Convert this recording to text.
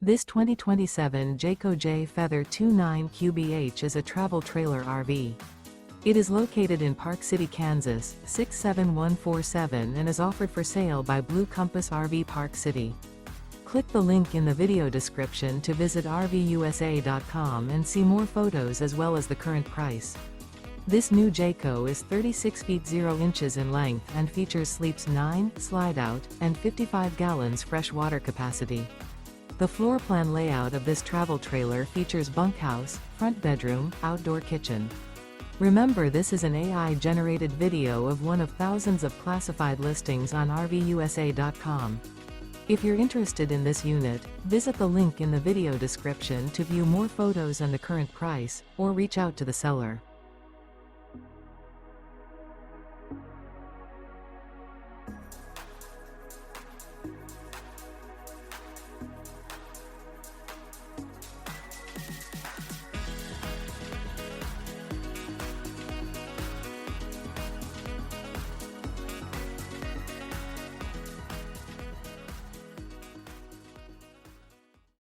This 2027 Jayco Jay Feather 29QBH is a travel trailer RV. It is located in Park City, Kansas, 67147 and is offered for sale by Blue Compass RV Park City. Click the link in the video description to visit RVUSA.com and see more photos as well as the current price. This new Jayco is 36 feet 0 inches in length and features sleeps 9, slide-out, and 55 gallons fresh water capacity. The floor plan layout of this travel trailer features bunkhouse, front bedroom, outdoor kitchen. Remember, this is an AI-generated video of one of thousands of classified listings on RVUSA.com. If you're interested in this unit, visit the link in the video description to view more photos and the current price, or reach out to the seller.